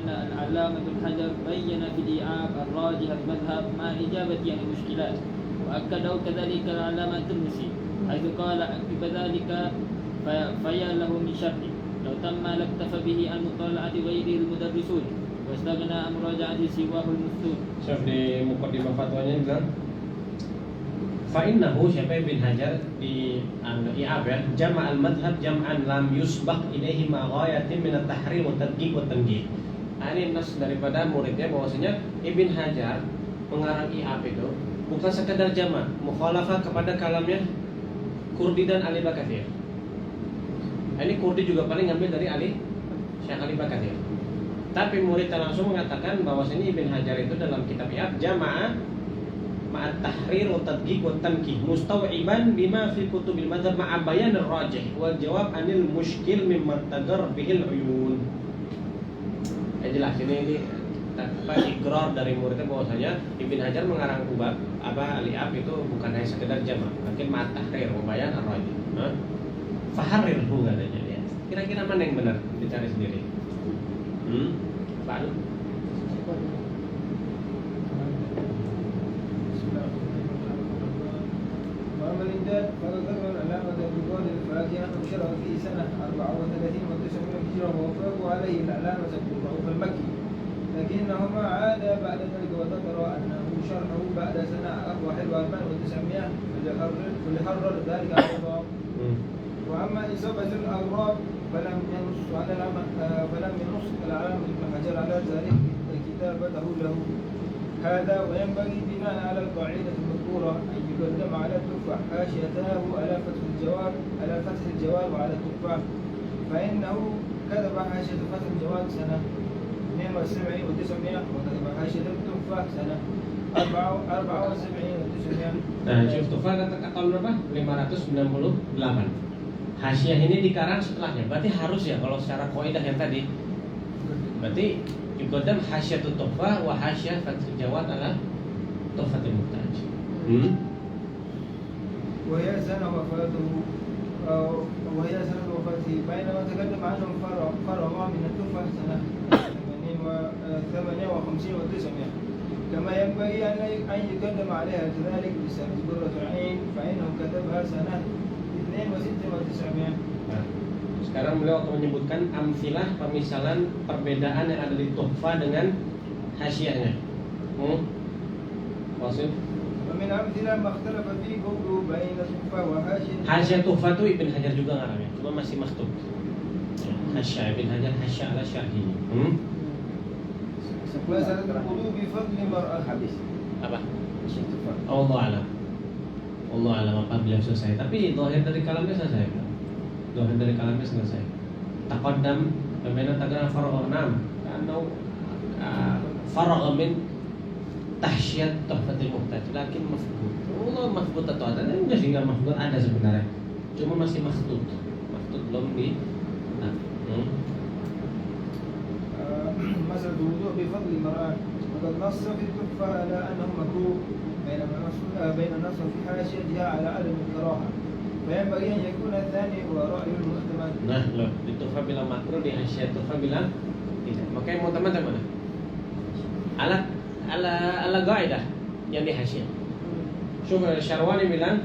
Speaker 6: العلامة ابن حجر بين في الإيعاب الراجح المذهب مع الإجابة عن المشكلات وأكده كذلك العلامة الترمذي حيث قال بذلك فيا له من شرح لو تم لاكتفى به عن مطالعة غيره المدرسون واستغنى عن مراجعة سواه المفتون.
Speaker 1: Syekh di Muqaddimah fatwanya bilang Fa'innahu siapa bin Hajar di I'ab ya jama'al madhab jam'an lam yusbaq ilaihi ma ghayatin min at-tahrir wa tadqiq wa tanqih. Ini nas daripada muridnya bahwasanya Ibn Hajar mengarang I'ab itu bukan sekedar jama' mukhalafah kepada kalamnya Kurdi dan Ali Bakathir. Ini Kurdi juga paling ngambil dari Syekh Ali Bakathir. Tapi muridnya langsung mengatakan bahwasanya Ibn Hajar itu dalam kitab I'ab jama'a ma'at tahrir wa tadqiq wa tankih mustaw'iban bima fi kutubil madhab ma'a bayan ar-rajih wal jawab anil mushkil mimma tagar bihil uyun. Jelas ini ikrar dari muridnya bahwasanya Ibn Hajar mengarang ubab al-i'ab itu bukan hanya sekedar jama' tapi ma'at tahrir wa bayan ar-rajih. Faharrirhu katanya dia. Kira-kira mana yang benar dicari sendiri? Pak
Speaker 7: وأما الإمداد فقد ذكر العلامة أبو القادر الفاكي أنه شرع في سنة 34 و900 هجرة ووافقه عليه العلامة عبد الرؤوف المكي لكنهما عادا بعد ذلك وذكر أنه شرحه بعد سنة 41 و900 فليحرر ذلك أيضا. وأما إصابة الأغراب فلم ينص العلامة ابن حجر على ذلك كتابته له هذا وينبغي بناء على القاعدة المذكورة أن يقدم على التفاح حاشيته على فتح الجواب وعلى التفاح فإنه كتب حاشية فتح الجواب سنة 72 و900 وكتب حاشية التفاح سنة 74 و900.
Speaker 1: Nah, Syekh Tufah kata tahun berapa? 598. Hasyiah ini dikarang setelahnya. Berarti harus ya kalau secara kaidah yang tadi. Berarti yuqaddam hasyiatut Tufah wa hasyiyah fathul jawad ala Tuhfatul Muhtaj.
Speaker 7: وهي سنة وفاته بينما تقدم عنهم فرغ من التحفة سنة 58 و900 كما ينبغي أن يقدم عليها كذلك بسنة قرة العين فإنه كتبها سنة 62 و900.
Speaker 1: Sekarang beliau akan menyebutkan amsilah pemisalan perbedaan yang ada di Tuhfah dengan hasyiahnya. Maksud?
Speaker 7: ومن أمثلة ما اختلف فيه قوله بين التحفة وحاشية.
Speaker 1: Hasyiah Tuhfah itu Ibn Hajar juga ngarangnya, cuma masih maktub. Hasyiah Ibn Hajar hasyiah ala syarhi.
Speaker 7: مسألة القلوب بفضل المرأة. Habis.
Speaker 1: Apa? Allah alam. Allah alam apa beliau selesai. Tapi zahir dari kalamnya selesai. Zahir dari kalamnya selesai. Taqaddam bagaimana tagana faragh nam karena faragh min tahsyiyat Tuhfatul Muhtaj lakin mafqud. Allah mafqud atau ada enggak sih enggak mafqud ada sebenarnya. Cuma masih makhtut. Makhtut belum di
Speaker 7: مسألة الوضوء بفضل المرأة وقد نص في التحفة على أنه مكروه بين النص في حاشيتها على عدم الكراهة فينبغي أن يكون الثاني هو رأي المعتمد.
Speaker 1: Nah, loh, di Tuhfah bilang makruh, di hasyiah Tuhfah bilang tidak. Maka yang mu'tamad mana? Alat ala qaidah yang di hasyiah. Syuh Syarwani bilang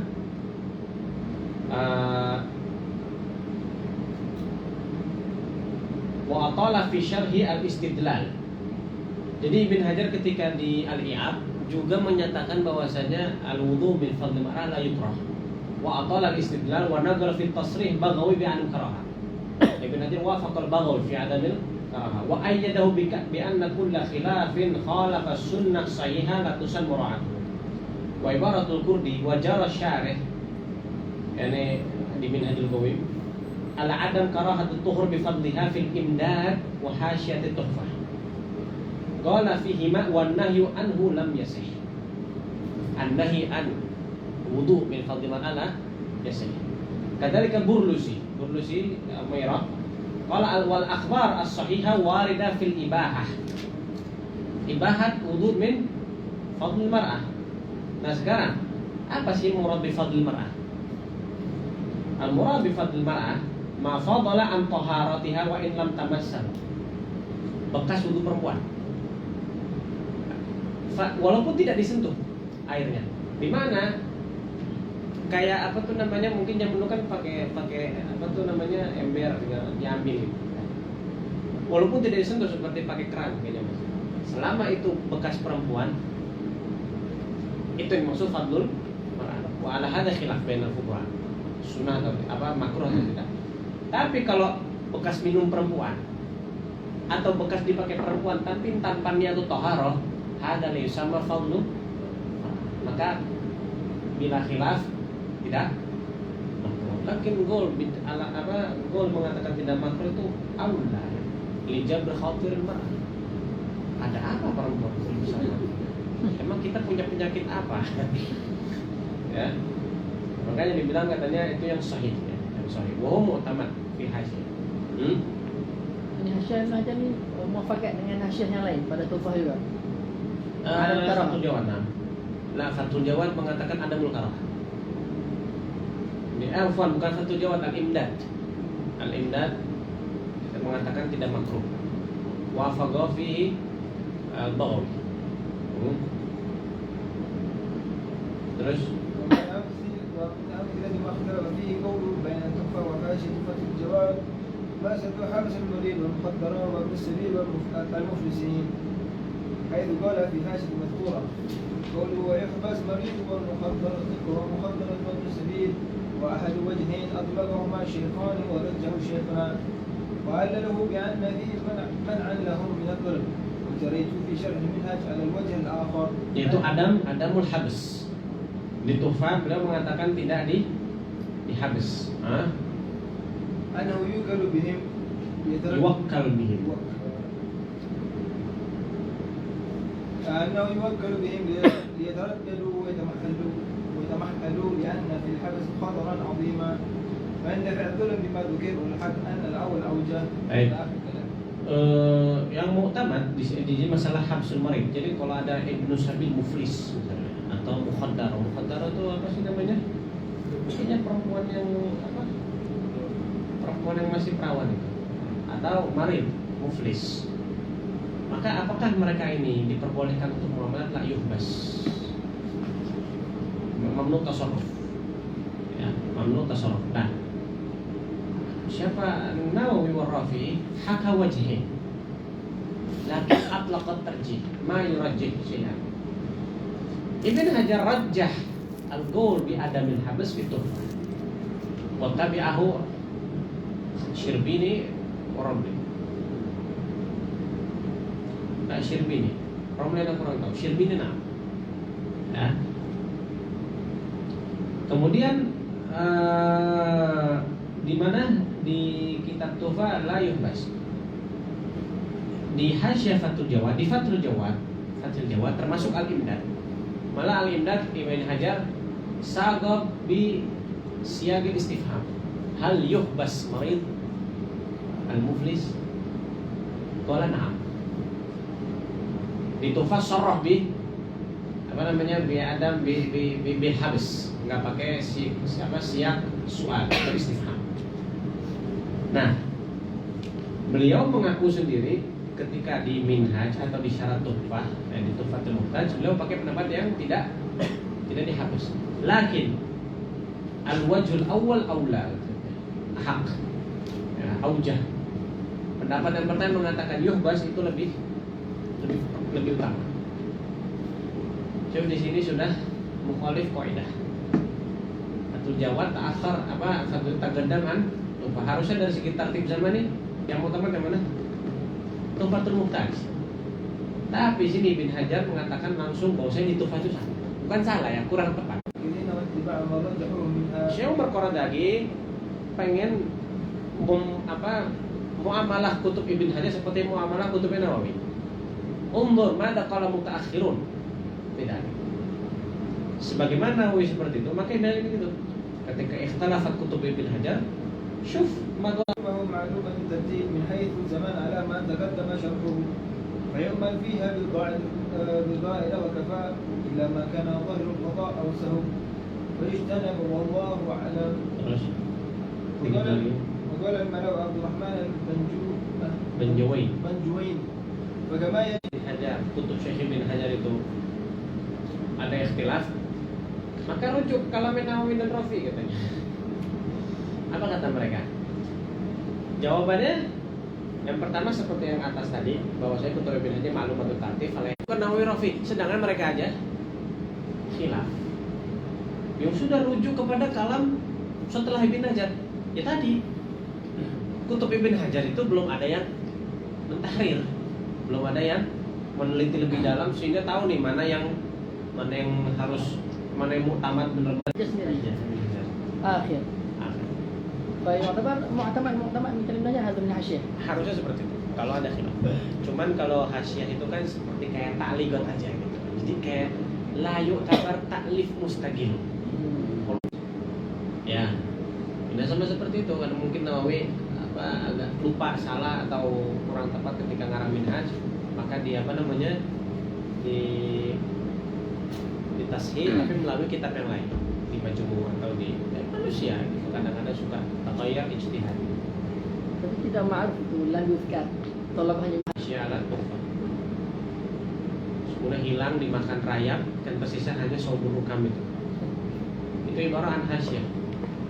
Speaker 1: wa atala fi syarhi al-istidlal. Jadi Ibn Hajar ketika di Al-I'ab juga menyatakan bahwasanya al-wudu bil fadl mar'ah la yukrah. Wa atala al-istidlal wa naqala fi at-tasrih Baghawi bi an karaha. Ibn Hajar wafaqa al-Baghawi fi adam al-karaha wa ayyadahu bi anna kull khilafin khalafa as-sunnah sahihah la tusan mura'at. Wa ibaratul Qurdi wa jara syarih yani di Minhajul Qawim ala adam karahatut tuhur bi fadliha fil imdad wa hasyiyat at-tuhfah. Qala fihi ma wan nahyu anhu lam yasih. An-nahy an wudu min fadli man ala yasih. Kadzalika Burlusi Umairah qala wal akhbar as-sahihah warida fil ibahah. Ibahat wudu min fadli mar'ah. Nah sekarang apa sih murad bi fadli mar'ah? Al-murad bi fadli mar'ah ma fadala an taharatiha wa in lam tamassal. Bekas wudu perempuan. Walaupun tidak disentuh airnya. Di mana kayak apa tuh namanya, mungkin yang dulu kan pakai apa tuh namanya ember diambil gitu. Walaupun tidak disentuh seperti pakai keran kayaknya Mas. Selama itu bekas perempuan, itu yang maksud fadlul mar'ah. Wa ala hadza khilaf bainal fuqaha. Sunnah atau apa makruh atau tidak. Tapi kalau bekas minum perempuan atau bekas dipakai perempuan tapi tanpa niat thaharah, hada la yusamma fadlu, maka bila khilaf tidak makruh. Lakin gol mengatakan tidak makruh itu aula lijab khatir mar'ah. Ada apa perempuan bersama? Emang kita punya penyakit apa? Ya. Makanya dibilang katanya itu yang sahih ya, yang sahih. Wa mu'tamad fi hasyah.
Speaker 2: Ini hasyah macam ni muafakat dengan hasyah yang lain pada tufah juga.
Speaker 1: Fathul Jawad. Lah Fathul Jawad mengatakan ada mulkarah. Ini bukan Fathul Jawad, al-Imdad. Al-Imdad mengatakan tidak makruh. Wafaqa fihi al-Baghawi. Terus
Speaker 7: الذي ما اختلف فيه قوله بين التحفة وحاشية فتح الجواد ما سد حابس المريد والمخدرة وابن السبيل والمفلسين، حيث قال في حاشية المذكورة قوله ويحبس مريض والمخدرة وابن السبيل وأحد وجهين أطلقهما الشيخان ورجه شيخنا وعلله بأن فيه منعا لهم من الظلم، وجريت في شرح المنهج على الوجه الآخر
Speaker 1: yaitu adamul habs. Di Tuhfah beliau mengatakan tidak dihabis.
Speaker 7: أنه يوكل بهم
Speaker 1: Yuwakkal bihim.
Speaker 7: أنه يوكل بهم ليترددوا ويتمحلوا لأن في الحبس خطرا عظيما فيندفع الظلم بما ذكر والحق أن الأول أوجه.
Speaker 1: Yang mu'tamad di masalah habsul marid. Jadi kalau ada ibnu sabil muflis misalnya, atau mukhaddar itu apa sih namanya? Maksudnya perempuan yang apa? Perempuan yang masih perawan itu, atau marid muflis. Maka apakah mereka ini diperbolehkan untuk muamalah la yuhbas? Mamnu tasarruf. Ya, mamnu tasarruf. Nah, siapa Nawawi wa Rafi haka wajhi, lakin atlaqat tarjih ma yurajjih syai'an. Ibn Hajar rajjah al-qaul bi adamil habs fi tuhfah wa tabi'ahu Syirbini wa Ramli. Tak Syirbini, Ramli ada kurang tahu. Syirbini nah. Ya. Kemudian di mana di kitab Tuhfah la yuhbas. Di Hasyah Fathul Jawad, di Fathul Jawad termasuk Al-Imdad. Malah Al-Imdad Ibn Hajar sagab bi siyag istifham. Hal yuhbas marid al-muflis? Qala na'am. Di Tuhfah sarrah bi apa namanya, bi adam bi habs, enggak pakai siyak soal atau istifham. Nah, beliau mengaku sendiri ketika di Minhaj atau di Syarat Tuhfah, di Tuhfatul Muhtaj, beliau pakai pendapat yang tidak dihapus. Lakin al-wajhul awal aula, hak, ya, aujah. Pendapat yang pertama mengatakan yuhbas itu lebih utama. Jadi di sini sudah mukhalif kaidah. Atul jawad ta'akhir satu tagaddam Tuhfah. Harusnya dari segi tartib zaman ini yang utama yang mana? Tuhfatul Muhtaj. Tapi sini Ibn Hajar mengatakan langsung bahwasanya di Tuhfah itu salah. Bukan salah ya, kurang tepat. Syekh Umar Qaradawi pengen muamalah kutub Ibn Hajar seperti muamalah kutub Nawawi. Undur mada qala mutaakhirun. Tidak. Sebagaimana Nawawi seperti itu, makanya dari begitu. Ketika ikhtilafat kutub Ibn Hajar, syuf madha
Speaker 7: وهو معلومة الترتيب من حيث الزمان على ما تقدم شرحه فيؤمن فيها بالظاهر وكفاء إلا ما كان ظاهر القضاء أو سهو ويجتنب والله أعلم. وقال الملأ عبد الرحمن البنجوين وكما
Speaker 1: Hajar, kutub Syekh Ibn Hajar itu ada ikhtilaf, maka rujuk kalam Nawawi dan Rafi katanya. Apa kata mereka? Jawabannya yang pertama seperti yang atas tadi, bahwa saya kutub Ibn Hajar maklum atau tartif bukan Nawawi Rafi, sedangkan mereka aja khilaf. Yang sudah rujuk kepada kalam setelah Ibn Hajar. Ya tadi kutub Ibn Hajar itu belum ada yang mentahrir, belum ada yang meneliti lebih dalam sehingga tahu nih mana yang harus, mana yang muktamad benar-benar.
Speaker 2: آخر فيعتبر معتمد من كلام Hajar هذا من حاشية.
Speaker 1: Harusnya seperti itu kalau ada khilaf. Cuman kalau hasyiah itu kan seperti kayak ta'liqat aja gitu. Jadi kayak la yu'tabar ta'lif mustaqil. Ya. Tidak sama seperti itu, karena mungkin Nawawi agak lupa, salah atau kurang tepat ketika ngarang Minhaj, maka di di tashih tapi melalui kitab yang lain, di Majmu' atau di manusia gitu. Kadang-kadang suka taqayyar ijtihad.
Speaker 2: Tapi tidak ma'ruf itu lam yuzkar. Tolak hanya
Speaker 1: Syialat Tuhfah. Sudah hilang dimakan rayap dan tersisa hanya Saubur Hukam itu. Itu ibarat an hasyah.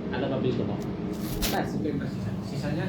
Speaker 1: Ada babil Tuhfah. Tas itu yang tersisa. Sisanya